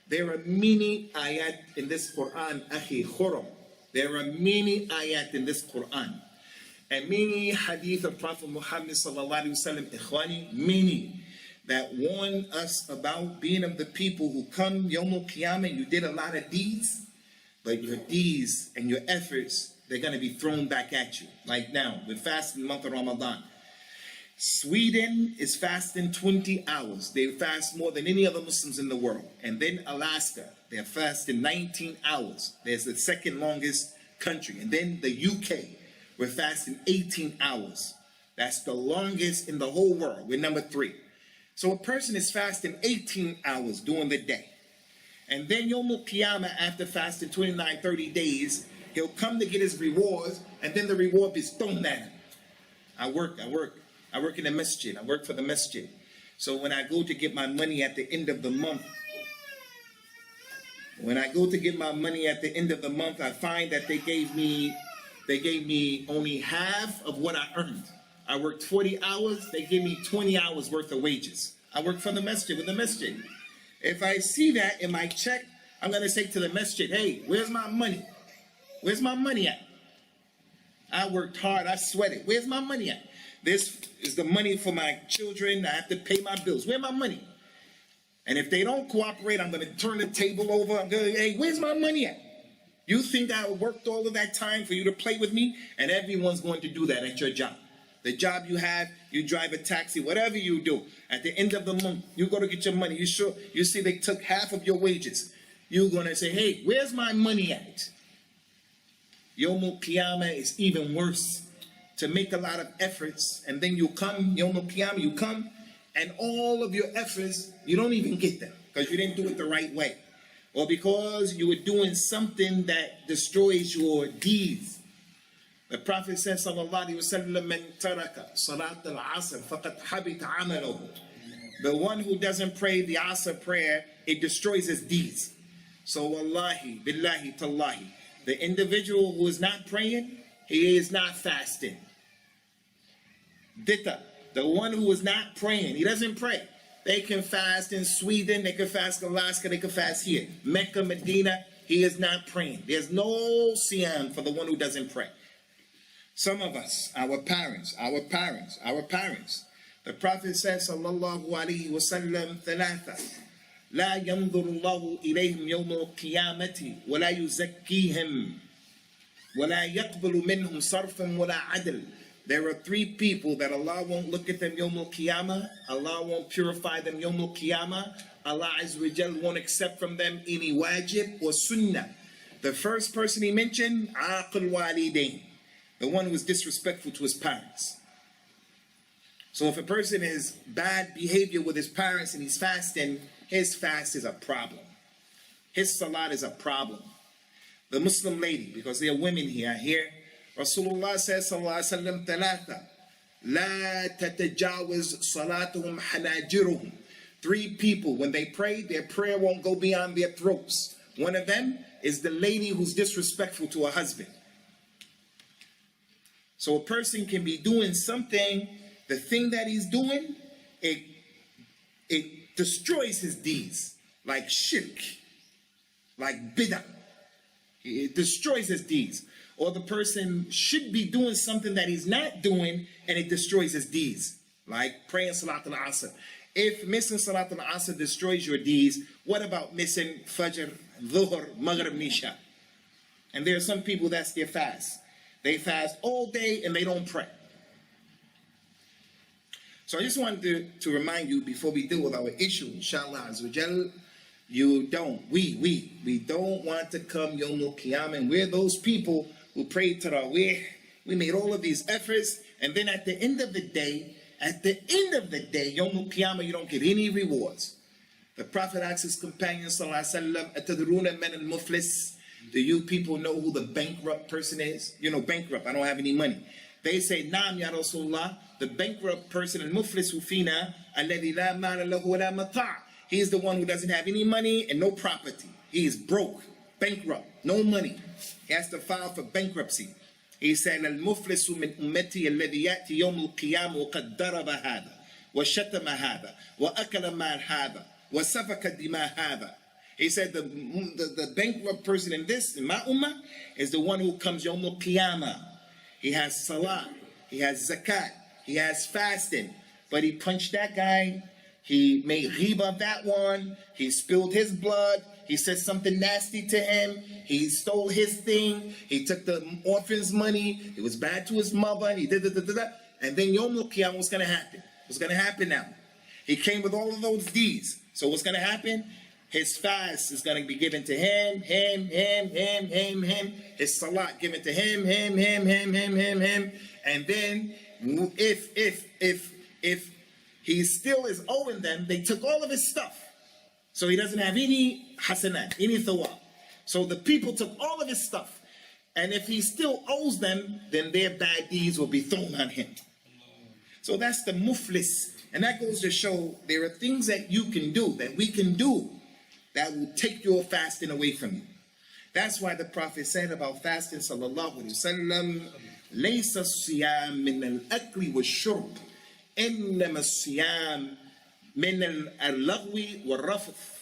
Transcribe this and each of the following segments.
There are many ayat in this Quran, akhi khuram. There are many ayat in this Quran. And many hadith of Prophet Muhammad sallallahu alaihi wasallam, ikhwani, many that warn us about being of the people who come Yawmul Qiyamah. You did a lot of deeds, but your deeds and your efforts, they're going to be thrown back at you. Like now, we're fasting the month of Ramadan. Sweden is fasting 20 hours. They fast more than any other Muslims in the world. And then Alaska, they're fasting 19 hours. There's the second longest country. And then the UK, we're fasting 18 hours. That's the longest in the whole world. We're number 3. So a person is fasting 18 hours during the day. And then Yawmul Qiyamah, after fasting 29, 30 days, he'll come to get his rewards, and then the reward is thrown at him. I work in the masjid. I work for the masjid. So when I go to get my money at the end of the month, I find that they gave me only half of what I earned. I worked 40 hours, they give me 20 hours worth of wages. I work for the masjid with the masjid. If I see that in my check, I'm going to say to the masjid, hey, where's my money? Where's my money at? I worked hard, I sweated. Where's my money at? This is the money for my children. I have to pay my bills. Where's my money? And if they don't cooperate, I'm going to turn the table over. I'm going to, hey, where's my money at? You think I worked all of that time for you to play with me? And everyone's going to do that at your job. The job you have, you drive a taxi, whatever you do. At the end of the month, you go to get your money. You see they took half of your wages. You're going to say, hey, where's my money at? Yawmul Qiyamah is even worse. To make a lot of efforts, and then you come, Yawmul Qiyamah, you come, and all of your efforts, you don't even get them, because you didn't do it the right way. Or because you were doing something that destroys your deeds. The Prophet said, sallallahu alaihi wasallam, man taraka salat al-asr faqad habita amaluhu. The one who doesn't pray the asr prayer, it destroys his deeds. So wallahi, billahi, tallahi, the individual who is not praying, he is not fasting. Ditta, the one who is not praying, he doesn't pray. They can fast in Sweden, they can fast in Alaska, they can fast here. Mecca, Medina, he is not praying. There's no siyam for the one who doesn't pray. Some of us, our parents. The Prophet says, sallallahu alayhi wa sallam, thalatha. لا ينظر الله إليهم يوم القيامة ولا يزكيهم ولا يقبل منهم صرفا ولا عدل. There are 3 people that Allah won't look at them Yawmul Qiyamah. Allah won't purify them Yawmul Qiyamah. Allah Azza wa Jal won't accept from them any wajib or sunnah. The first person he mentioned, aqil walidain, the one who is disrespectful to his parents. So if a person has bad behavior with his parents and he's fasting, his fast is a problem. His salat is a problem. The Muslim lady, because there are women here, Rasulullah says, sallallahu alaihi wasallam, thalatha, la tatajawaz salatuhum hanajiruhum. 3 people, when they pray, their prayer won't go beyond their throats. One of them is the lady who's disrespectful to her husband. So a person can be doing something, the thing that he's doing, it destroys his deeds, like shirk, like bid'ah. It destroys his deeds. Or the person should be doing something that he's not doing, and it destroys his deeds, like praying Salat al-Asr. If missing Salat al-Asr destroys your deeds, what about missing Fajr, Dhuhr, Maghrib, Nisha? And there are some people that's their fast. They fast all day and they don't pray. So I just wanted to remind you before we deal with our issue, inshallah azza wa jal, we don't want to come Yawmul Qiyamah, and we're those people who prayed Taraweeh. We made all of these efforts, and then at the end of the day, Yawmul Qiyamah, you don't get any rewards. The Prophet asked his companions, sallallahu alaihi wasallam, atadruna man al-muflis? Do you people know who the bankrupt person is? You know, bankrupt, I don't have any money. They say, Naam ya Rasulullah, the bankrupt person, al-muflisu fina, alladhi la mala lahu wa la mata'. He is the one who doesn't have any money and no property. He is broke, bankrupt, no money. He has to file for bankruptcy. He said, al-muflisu min ummati alladhi ya'ti yawm al-qiyam wa qad daraba hadha, wa shatama hadha, wa akala mal hadha, wa safaka dima hadha. He said the bankrupt person in my ummah is the one who comes Yawm al-Qiyamah. He has salat, he has zakat, he has fasting, but he punched that guy, he made ghiba of that one, he spilled his blood, he said something nasty to him, he stole his thing, he took the orphan's money, he was bad to his mother, he did and then Yawm al-Qiyamah, what's going to happen? What's going to happen now? He came with all of those deeds. So what's going to happen? His fast is going to be given to him. His salat given to him. And then if he still is owing them, they took all of his stuff. So he doesn't have any hasanat, any thawab. So the people took all of his stuff. And if he still owes them, then their bad deeds will be thrown on him. So that's the muflis. And that goes to show there are things that you can do, that we can do, that will take your fasting away from you. That's why the Prophet said about fasting, sallallahu alayhi wa sallam, لَيْسَ الصِّيَامِ مِنَ الْأَكْلِ وَالشُّرْبِ إِنَّمَا الصِّيَامِ مِنَ الْلَغْوِ وَالرَّفْثِ.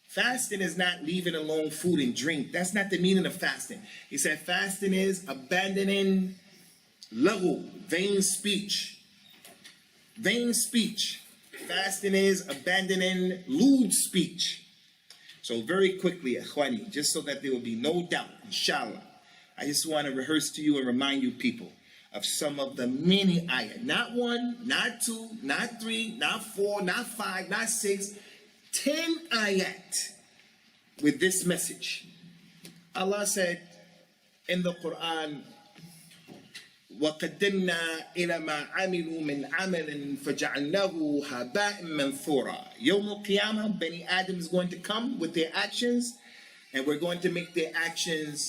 Fasting is not leaving alone food and drink. That's not the meaning of fasting. He said fasting is abandoning laghu, vain speech. Vain speech. Fasting is abandoning lewd speech. So very quickly, akhwani, just so that there will be no doubt, inshallah, I just want to rehearse to you and remind you people of some of the many ayat. Not one, not two, not three, not four, not five, not six, 10 ayat with this message. Allah said in the Quran, وَقَدِّمْنَا إِلَى مَا عَمِلُوا مِنْ عَمَلٍ فَجَعَلْنَاهُ هَبَاءً مَنْثُورًا. Yawm al-Qiyamah, Bani Adam is going to come with their actions, and we're going to make their actions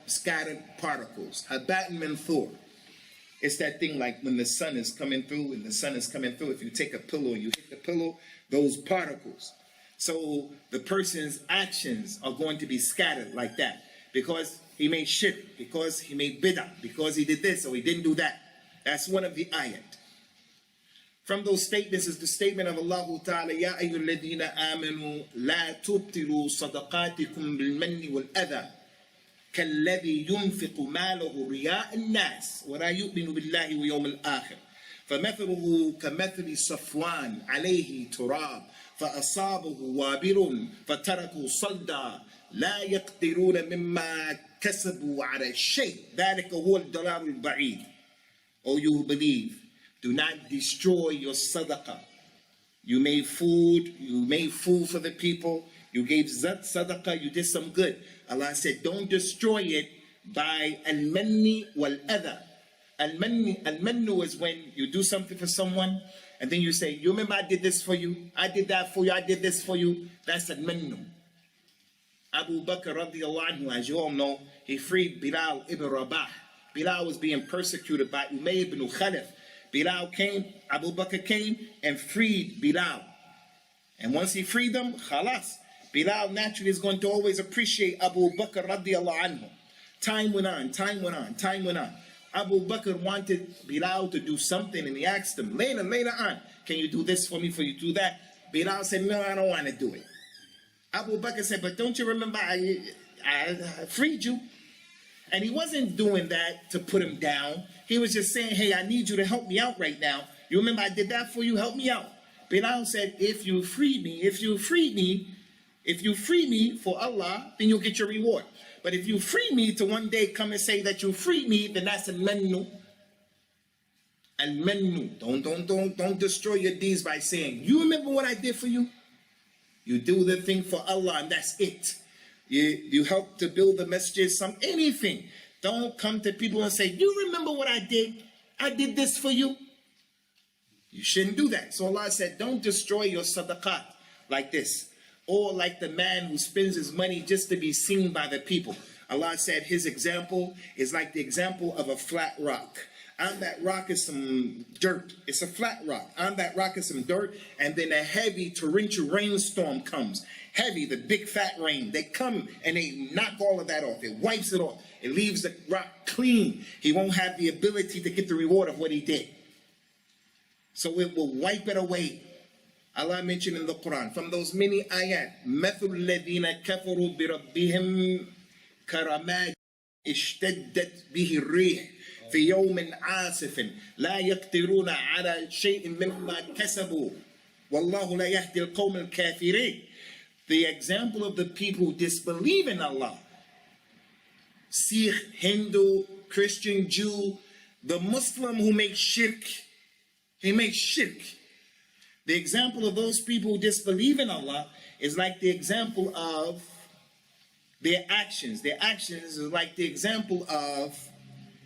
scattered particles. Haba'an manthur. It's that thing like when the sun is coming through, if you take a pillow and you hit the pillow, those particles. So the person's actions are going to be scattered like that because he made shirk, because he made bid'ah, because he did this or he didn't do that. That's one of the ayat. From those statements is the statement of Allah Ta'ala, Ya ayyuhalladhina amanu la tubtilu sadaqatikum bil manni wal adha kalladhi yunfiqu malahu riya'a an-nas wa la yu'minu billahi wa yawm al-akhir. فمثله كمثل صفوان عليه تراب فأصابه وابل فتركوا صلدا لا يقدرون مما كسبوا على شيء ذلك هو الضلال البعيد. O you who believe, do not destroy your sadaqah. You made food for the people, you gave sadaqah, you did some good. Allah said don't destroy it by al-manni wal-adha. Al-mannu is when you do something for someone and then you say, you remember I did this for you, I did that for you, I did this for you. That's al-mannu. Abu Bakr radiallahu anhu, as you all know, he freed Bilal ibn Rabah. Bilal was being persecuted by Umayy ibn Khalaf. Bilal came, Abu Bakr came and freed Bilal. And once he freed them, khalas, Bilal naturally is going to always appreciate Abu Bakr radiallahu anhu. Time went on. Abu Bakr wanted Bilal to do something and he asked him, later on, can you do this for me, for you do that? Bilal said, no, I don't want to do it. Abu Bakr said, but don't you remember I freed you? And he wasn't doing that to put him down. He was just saying, hey, I need you to help me out right now. You remember I did that for you, help me out. Bilal said, if you free me for Allah, then you'll get your reward. But if you free me to one day come and say that you freed me, then that's al-mannu. Al-mannu. Don't destroy your deeds by saying, you remember what I did for you? You do the thing for Allah and that's it. You help to build the masjid, anything. Don't come to people and say, you remember what I did? I did this for you. You shouldn't do that. So Allah said, don't destroy your sadaqat like this. Or like the man who spends his money just to be seen by the people. Allah said his example is like the example of a flat rock. On that rock is some dirt. It's a flat rock. On that rock is some dirt. And then a heavy torrential rainstorm comes. Heavy, the big fat rain. They come and they knock all of that off. It wipes it off. It leaves the rock clean. He won't have the ability to get the reward of what he did. So it will wipe it away. Allah mentioned in the Quran, from those many ayat, مَثُلُ الَّذِينَ كَفَرُوا بِرَبِّهِمْ كَرَمَادٍ اشْتَدَّتْ بِهِ الرِّيحُ في يوم عاصف لا يقدرون على شيء مما كسبوا والله لا يهدي القوم الكافرين. The example of the people who disbelieve in Allah, Sikh, Hindu, Christian, Jew, the Muslim who makes shirk, he makes shirk. The example of those people who disbelieve in Allah is like the example of their actions. Their actions is like the example of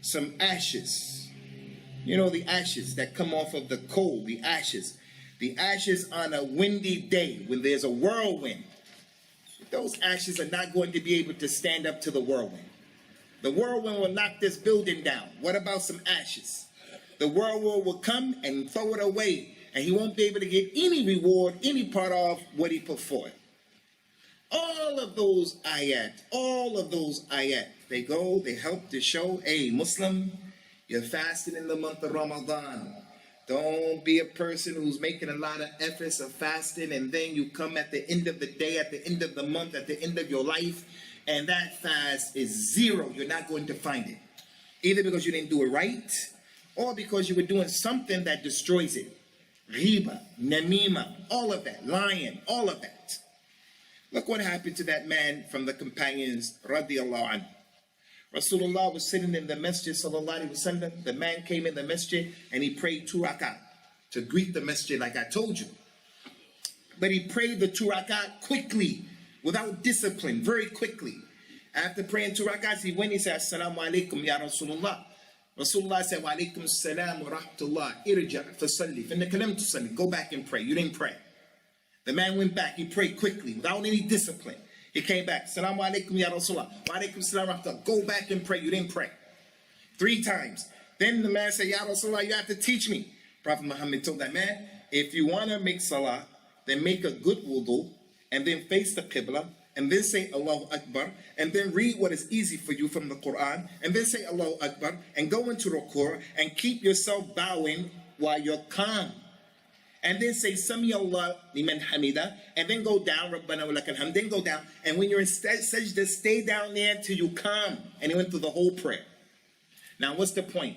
some ashes. You know, the ashes that come off of the coal, the ashes. The ashes on a windy day when there's a whirlwind. Those ashes are not going to be able to stand up to the whirlwind. The whirlwind will knock this building down. What about some ashes? The whirlwind will come and throw it away, and he won't be able to get any reward, any part of what he put forth. All of those ayat, they go, they help to show, hey, Muslim, you're fasting in the month of Ramadan. Don't be a person who's making a lot of efforts of fasting, and then you come at the end of the day, at the end of the month, at the end of your life, and that fast is zero. You're not going to find it. Either because you didn't do it right, or because you were doing something that destroys it. Riba, namima, all of that, lying, all of that. Look what happened to that man from the companions, radiallahu anhu. Rasulullah was sitting in the masjid, sallallahu alaihi wasallam. The man came in the masjid and he prayed 2 rakat to greet the masjid, like I told you. But he prayed the 2 rakat quickly, without discipline, very quickly. After praying 2 rakats, he went, he said, Assalamu alaikum ya Rasulullah. Rasulullah said, Wa alaikum assalam wa rahmatullah. Irja fasalli. Finna kalam tusalli. Go back and pray. You didn't pray. The man went back. He prayed quickly, without any discipline. He came back. Assalamu alaikum ya Rasulullah. Wa alaikum assalam wa rahmatullah. Go back and pray. You didn't pray. 3 times. Then the man said, Ya Rasulullah, you have to teach me. Prophet Muhammad told that man, if you want to make salah, then make a good wudu, and then face the Qibla, and then say Allahu Akbar, and then read what is easy for you from the Quran, and then say Allahu Akbar, and go into ruku', and keep yourself bowing while you're calm. And then say Sami Allah liman hamida, and then go down, Rabbana wa lakal hamd, then go down, and when you're in sajda, stay down there till you calm. And he went through the whole prayer. Now what's the point?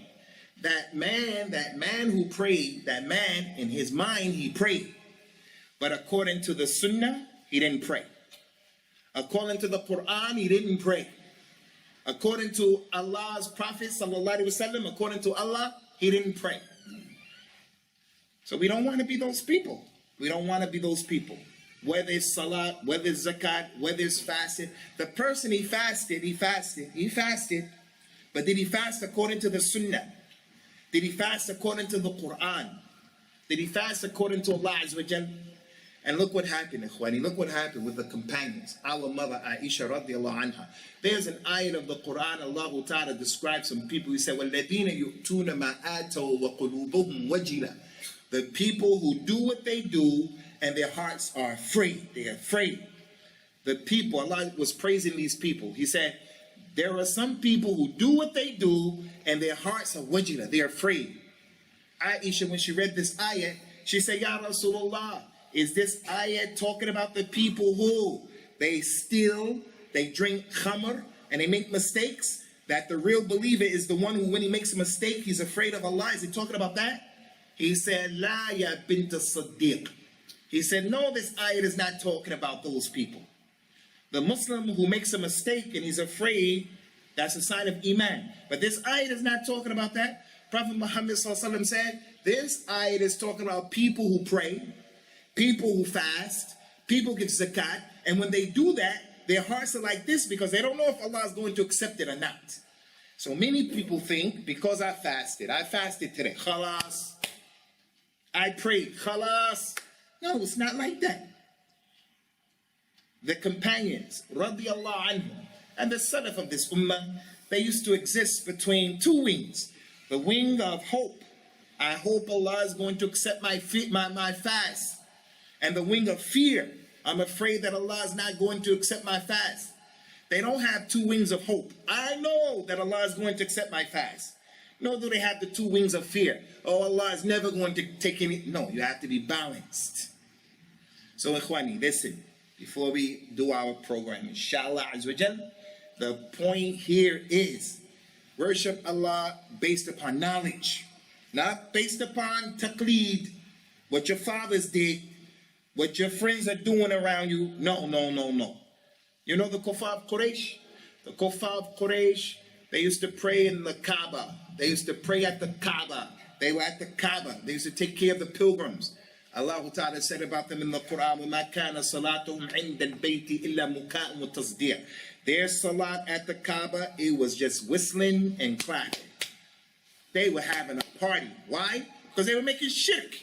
That man who prayed, that man in his mind he prayed. But according to the Sunnah, he didn't pray. According to the Quran, he didn't pray. According to Allah's Prophet, sallallahu alaihi wasallam, according to Allah, he didn't pray. So we don't want to be those people. We don't want to be those people. Whether it's salat, whether it's zakat, whether it's fasting. The person he fasted. But did he fast according to the Sunnah? Did he fast according to the Quran? Did he fast according to Allah Azza wa Jal? And look what happened, Ikhwani. Look what happened with the companions. Our mother Aisha radiallahu anha. There's an ayat of the Quran. Allah Ta'ala describes some people. He said, وَالَّذِينَ يُؤْتُونَ مَا آتَوْا وَقُلُوبُهُمْ وَجِلَةٌ. The people who do what they do and their hearts are afraid. They are afraid. The people, Allah was praising these people. He said, there are some people who do what they do and their hearts are wajila. They are afraid. Aisha, when she read this ayat, she said, Ya Rasulullah, is this ayat talking about the people who they steal, they drink khamr, and they make mistakes? That the real believer is the one who, when he makes a mistake, he's afraid of Allah. Is he talking about that? He said, La ya bint as-siddiq. He said, no, this ayat is not talking about those people. The Muslim who makes a mistake and he's afraid, that's a sign of iman. But this ayat is not talking about that. Prophet Muhammad said, this ayat is talking about people who pray, people who fast, people give zakat, and when they do that, their hearts are like this because they don't know if Allah is going to accept it or not. So many people think, because I fasted today, khalas, I prayed, khalas. No, it's not like that. The companions, radiallahu anhum, and the salaf of this ummah, they used to exist between 2 wings. The wing of hope. I hope Allah is going to accept my fast. And the wing of fear. I'm afraid that Allah is not going to accept my fast. They don't have 2 wings of hope. I know that Allah is going to accept my fast. Nor do they have the 2 wings of fear. Oh, Allah is never going to take any. No, you have to be balanced. So, Ikhwani, listen, before we do our program, inshallah azawajal, the point here is worship Allah based upon knowledge, not based upon taqleed, what your fathers did, what your friends are doing around you. No, no, no, no. You know the Kuffar of Quraysh? The Kuffar of Quraysh, they used to pray in the Kaaba. They used to pray at the Kaaba. They were at the Kaaba. They used to take care of the pilgrims. Allah Ta'ala said about them in the Quran, وَمَا كَانَ صَلَاتُهُمْ عِنْدَ الْبَيْتِ إِلَّا مُكَاءٌ وَتَصْدِيَةٌ. Their salat at the Kaaba, it was just whistling and clapping. They were having a party. Why? Because they were making shirk.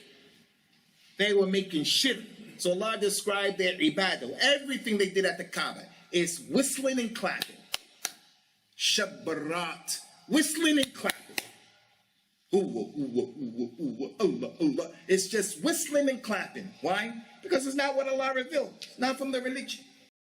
They were making shirk. So Allah described their ibadah. Everything they did at the Kaaba is whistling and clapping. Shabbarat. Whistling and clapping. Allah, Allah. It's just whistling and clapping. Why? Because it's not what Allah revealed. It's not from the religion.